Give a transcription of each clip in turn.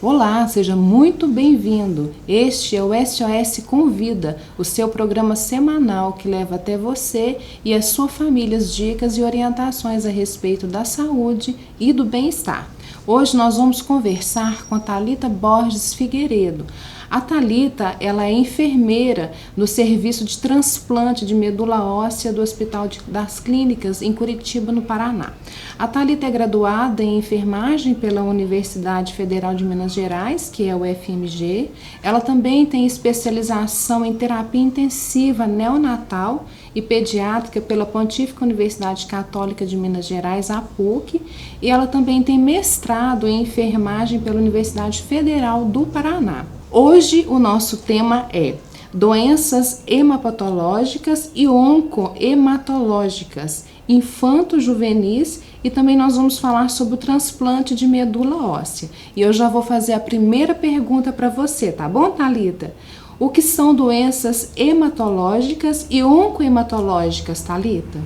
Olá, seja muito bem-vindo. Este é o SOS Convida, o seu programa semanal que leva até você e a sua família as dicas e orientações a respeito da saúde e do bem-estar. Hoje nós vamos conversar com a Thalita Borges Figueiredo. A Thalita, ela é enfermeira no serviço de transplante de medula óssea do Hospital das Clínicas em Curitiba, no Paraná. A Thalita é graduada em enfermagem pela Universidade Federal de Minas Gerais, que é o UFMG. Ela também tem especialização em terapia intensiva neonatal e pediátrica pela Pontífica Universidade Católica de Minas Gerais, a PUC, e ela também tem mestrado em enfermagem pela Universidade Federal do Paraná. Hoje o nosso tema é doenças hemopatológicas e oncohematológicas, infanto-juvenis, e também nós vamos falar sobre o transplante de medula óssea. E eu já vou fazer a primeira pergunta para você, tá bom, Thalita? O que são doenças hematológicas e oncohematológicas, Thalita?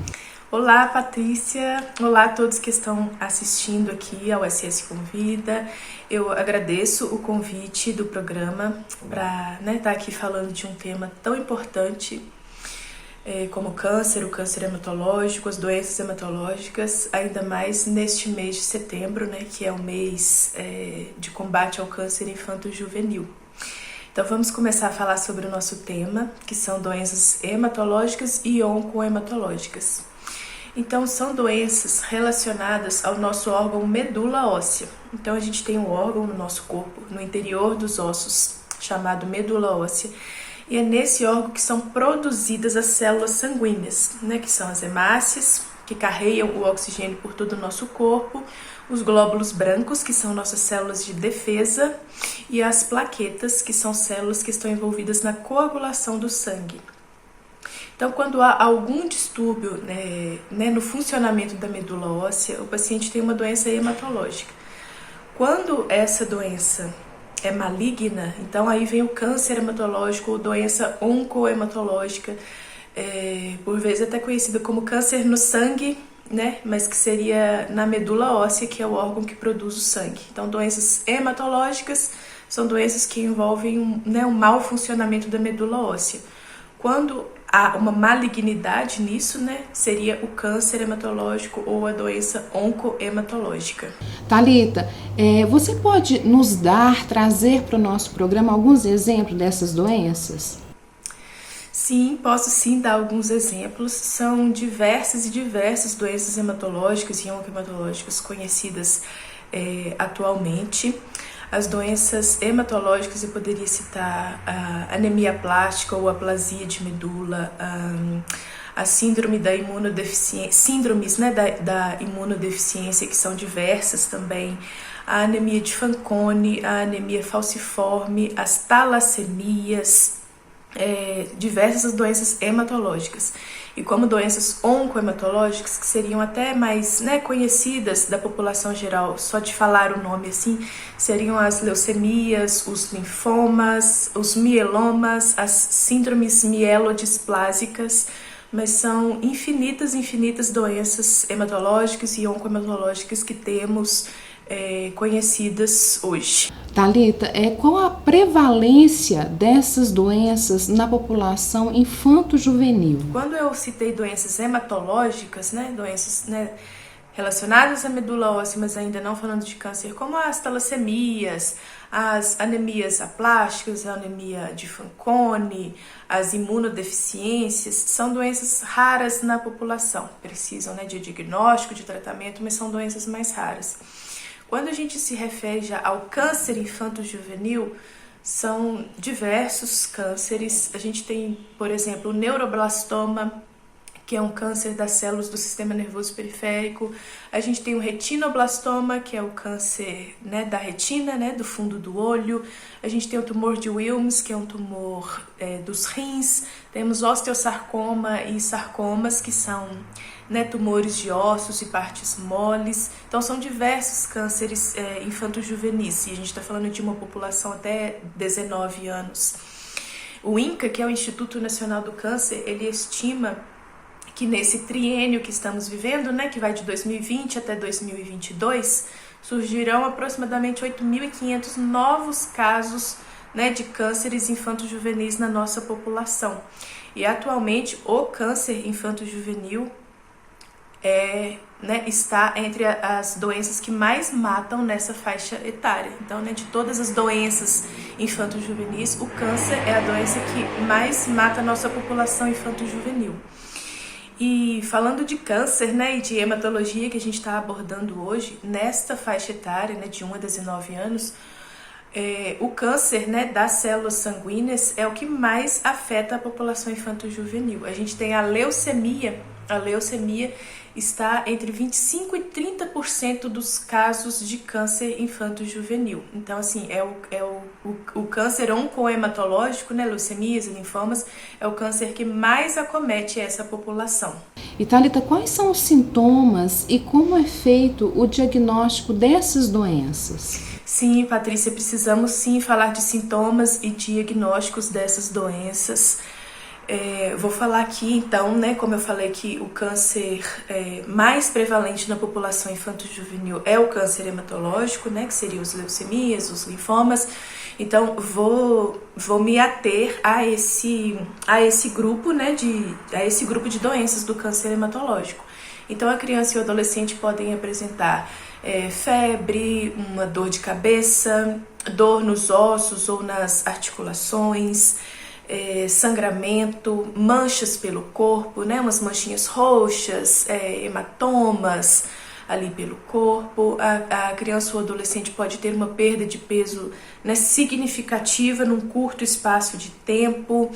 Olá, Patrícia. Olá a todos que estão assistindo aqui ao SOS Convida. Eu agradeço o convite do programa para estar aqui falando de um tema tão importante como o câncer hematológico, as doenças hematológicas, ainda mais neste mês de setembro, que é o mês de combate ao câncer infanto-juvenil. Então vamos começar a falar sobre o nosso tema, que são doenças hematológicas e oncohematológicas. Então, são doenças relacionadas ao nosso órgão medula óssea. Então, a gente tem um órgão no nosso corpo, no interior dos ossos, chamado medula óssea. E é nesse órgão que são produzidas as células sanguíneas, que são as hemácias, que carregam o oxigênio por todo o nosso corpo, os glóbulos brancos, que são nossas células de defesa, e as plaquetas, que são células que estão envolvidas na coagulação do sangue. Então, quando há algum distúrbio no funcionamento da medula óssea, o paciente tem uma doença hematológica. Quando essa doença é maligna, então aí vem o câncer hematológico ou doença oncohematológica, por vezes até conhecida como câncer no sangue, mas que seria na medula óssea, que é o órgão que produz o sangue. Então, doenças hematológicas são doenças que envolvem um mau funcionamento da medula óssea. Quando há uma malignidade nisso, seria o câncer hematológico ou a doença oncohematológica. Thalita, você pode trazer para o nosso programa alguns exemplos dessas doenças? Sim, posso sim dar alguns exemplos. São diversas doenças hematológicas e oncohematológicas conhecidas atualmente. As doenças hematológicas eu poderia citar a anemia plástica ou aplasia de medula, a síndrome da imunodeficiência, síndromes da imunodeficiência, que são diversas também, a anemia de Fanconi, a anemia falciforme, as talassemias, diversas doenças hematológicas. E como doenças oncohematológicas, que seriam até mais conhecidas da população geral, só de falar o nome assim, seriam as leucemias, os linfomas, os mielomas, as síndromes mielodisplásicas, mas são infinitas doenças hematológicas e oncohematológicas que temos conhecidas hoje. Thalita, qual a prevalência dessas doenças na população infanto-juvenil? Quando eu citei doenças hematológicas, doenças relacionadas à medula óssea, mas ainda não falando de câncer, como as talassemias, as anemias aplásticas, a anemia de Fanconi, as imunodeficiências, são doenças raras na população. Precisam de diagnóstico, de tratamento, mas são doenças mais raras. Quando a gente se refere já ao câncer infanto-juvenil, são diversos cânceres. A gente tem, por exemplo, o neuroblastoma, que é um câncer das células do sistema nervoso periférico. A gente tem o retinoblastoma, que é o câncer da retina, do fundo do olho. A gente tem o tumor de Wilms, que é um tumor dos rins. Temos osteosarcoma e sarcomas, que são tumores de ossos e partes moles. Então, são diversos cânceres infanto-juvenis. E a gente está falando de uma população até 19 anos. O INCA, que é o Instituto Nacional do Câncer, ele estima que nesse triênio que estamos vivendo, que vai de 2020 até 2022, surgirão aproximadamente 8.500 novos casos, né, de cânceres infanto-juvenis na nossa população. E atualmente o câncer infanto-juvenil está entre as doenças que mais matam nessa faixa etária. Então, de todas as doenças infanto-juvenis, o câncer é a doença que mais mata a nossa população infanto-juvenil. E falando de câncer, e de hematologia que a gente está abordando hoje, nesta faixa etária, de 1 a 19 anos, o câncer, das células sanguíneas é o que mais afeta a população infanto-juvenil. A gente tem a leucemia. A leucemia está entre 25% e 30% dos casos de câncer infanto-juvenil. Então, assim, o câncer oncohematológico, leucemias e linfomas, é o câncer que mais acomete essa população. E Thalita, quais são os sintomas e como é feito o diagnóstico dessas doenças? Sim, Patrícia, precisamos sim falar de sintomas e diagnósticos dessas doenças. Vou falar aqui então, como eu falei que o câncer mais prevalente na população infanto-juvenil é o câncer hematológico, que seriam as leucemias, os linfomas. Então vou me ater a esse grupo, a esse grupo de doenças do câncer hematológico. Então a criança e o adolescente podem apresentar febre, uma dor de cabeça, dor nos ossos ou nas articulações, sangramento, manchas pelo corpo, umas manchinhas roxas, hematomas ali pelo corpo. A criança ou adolescente pode ter uma perda de peso, significativa num curto espaço de tempo.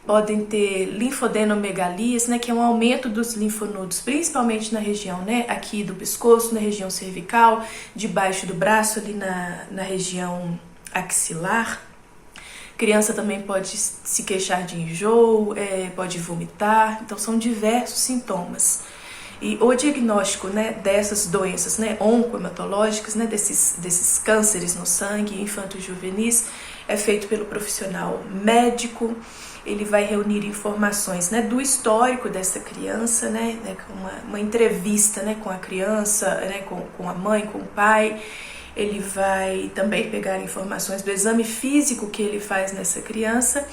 Podem ter linfodenomegalias, que é um aumento dos linfonodos, principalmente na região, aqui do pescoço, na região cervical, debaixo do braço, ali na região axilar. Criança também pode se queixar de enjoo, pode vomitar, então são diversos sintomas. E o diagnóstico, dessas doenças, oncohematológicas, desses cânceres no sangue infanto-juvenis, é feito pelo profissional médico. Ele vai reunir informações, do histórico dessa criança, com uma entrevista, com a criança, com a mãe, com o pai. Ele vai também pegar informações do exame físico que ele faz nessa criança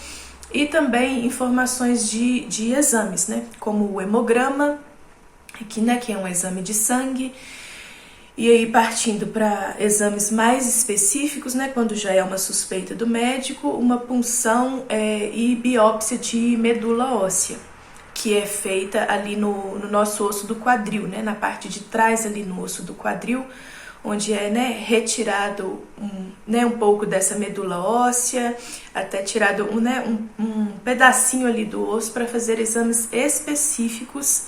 e também informações de exames, como o hemograma, que é um exame de sangue. E aí, partindo para exames mais específicos, quando já é uma suspeita do médico, uma punção e biópsia de medula óssea, que é feita ali no nosso osso do quadril, na parte de trás ali no osso do quadril, onde é retirado um pouco dessa medula óssea, até tirado um pedacinho ali do osso para fazer exames específicos,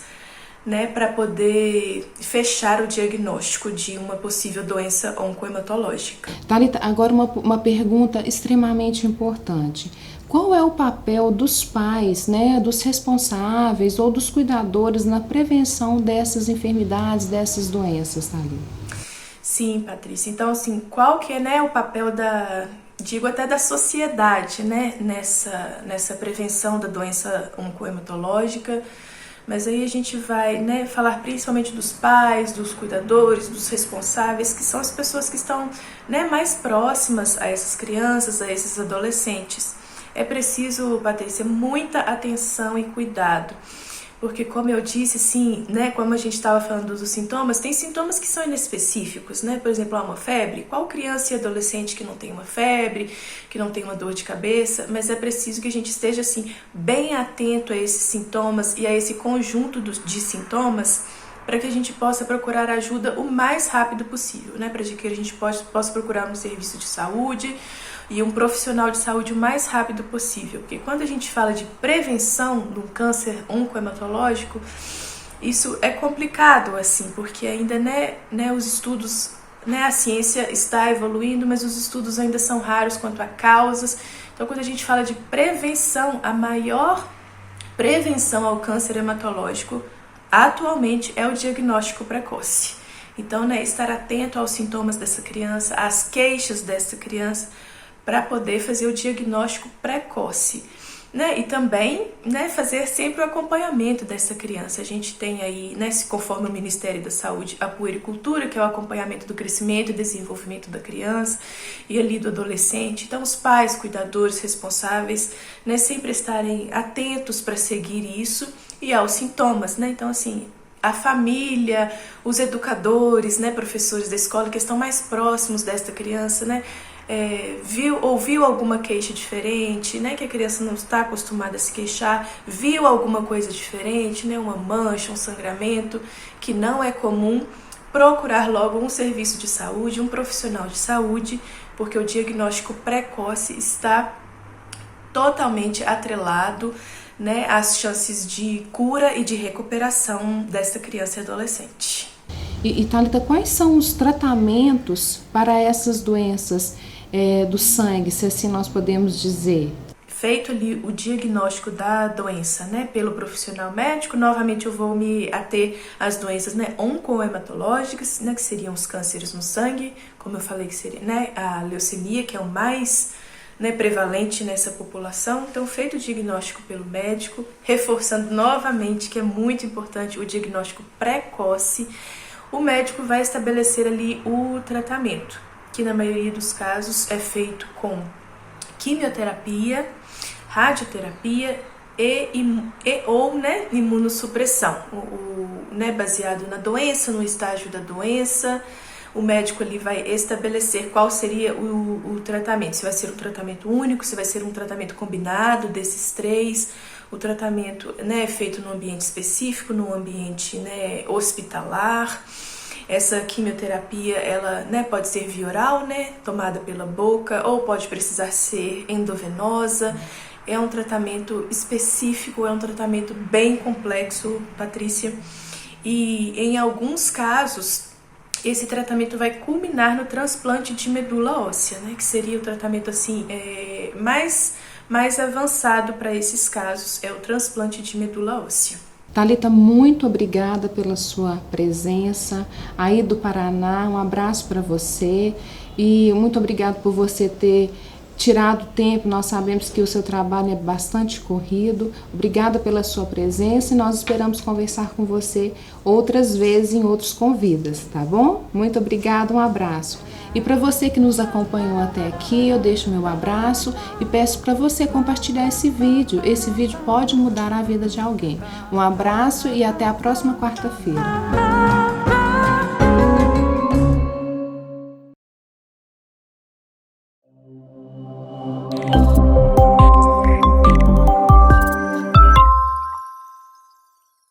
para poder fechar o diagnóstico de uma possível doença oncohematológica. Thalita, agora uma pergunta extremamente importante. Qual é o papel dos pais, dos responsáveis ou dos cuidadores na prevenção dessas enfermidades, dessas doenças, Thalita? Sim, Patrícia. Então, assim, qual que é o papel até da sociedade, nessa prevenção da doença oncohematológica? Mas aí a gente vai falar principalmente dos pais, dos cuidadores, dos responsáveis, que são as pessoas que estão mais próximas a essas crianças, a esses adolescentes. É preciso, Patrícia, muita atenção e cuidado. Porque, como eu disse, sim, como a gente estava falando dos sintomas, tem sintomas que são inespecíficos, Por exemplo, uma febre. Qual criança e adolescente que não tem uma febre, que não tem uma dor de cabeça? Mas é preciso que a gente esteja, assim, bem atento a esses sintomas e a esse conjunto de sintomas para que a gente possa procurar ajuda o mais rápido possível, para que a gente possa procurar um serviço de saúde e um profissional de saúde o mais rápido possível. Porque quando a gente fala de prevenção do câncer oncohematológico, isso é complicado, assim, porque ainda os estudos, a ciência está evoluindo, mas os estudos ainda são raros quanto a causas. Então, quando a gente fala de prevenção, a maior prevenção ao câncer hematológico atualmente é o diagnóstico precoce. Então, estar atento aos sintomas dessa criança, às queixas dessa criança, para poder fazer o diagnóstico precoce. né? E também, né, fazer sempre o acompanhamento dessa criança. A gente tem aí, né, conforme o Ministério da Saúde, a puericultura, que é o acompanhamento do crescimento e desenvolvimento da criança e ali do adolescente. Então, os pais, cuidadores, responsáveis, né, sempre estarem atentos para seguir isso e aos sintomas, né? Então, assim, a família, os educadores, né, professores da escola que estão mais próximos desta criança, né, ouviu alguma queixa diferente, né, que a criança não está acostumada a se queixar, viu alguma coisa diferente, né, uma mancha, um sangramento que não é comum, procurar logo um serviço de saúde, um profissional de saúde, porque o diagnóstico precoce está totalmente atrelado, né, às chances de cura e de recuperação dessa criança e adolescente. E Thalita, quais são os tratamentos para essas doenças do sangue, se assim nós podemos dizer? Feito ali o diagnóstico da doença, né, pelo profissional médico, novamente eu vou me ater às doenças, né, oncohematológicas, né, que seriam os cânceres no sangue, como eu falei que seria, né, a leucemia, que é o mais, né, prevalente nessa população. Então, feito o diagnóstico pelo médico, reforçando novamente que é muito importante o diagnóstico precoce, o médico vai estabelecer ali o tratamento, que na maioria dos casos é feito com quimioterapia, radioterapia ou né, imunossupressão, né, baseado na doença, no estágio da doença. O médico ali vai estabelecer qual seria o tratamento, se vai ser um tratamento único, se vai ser um tratamento combinado desses três. O tratamento, né, é feito num ambiente específico, num ambiente, né, hospitalar. Essa quimioterapia, ela, né, pode ser via oral, né, tomada pela boca, ou pode precisar ser endovenosa. É um tratamento específico, é um tratamento bem complexo, Patrícia. E em alguns casos, esse tratamento vai culminar no transplante de medula óssea, né, que seria o tratamento assim, mais avançado para esses casos, é o transplante de medula óssea. Thalita, muito obrigada pela sua presença aí do Paraná, um abraço para você e muito obrigado por você ter tirado tempo. Nós sabemos que o seu trabalho é bastante corrido. Obrigada pela sua presença e nós esperamos conversar com você outras vezes em outros convidas, tá bom? Muito obrigada, um abraço. E para você que nos acompanhou até aqui, eu deixo meu abraço e peço para você compartilhar esse vídeo. Esse vídeo pode mudar a vida de alguém. Um abraço e até a próxima quarta-feira.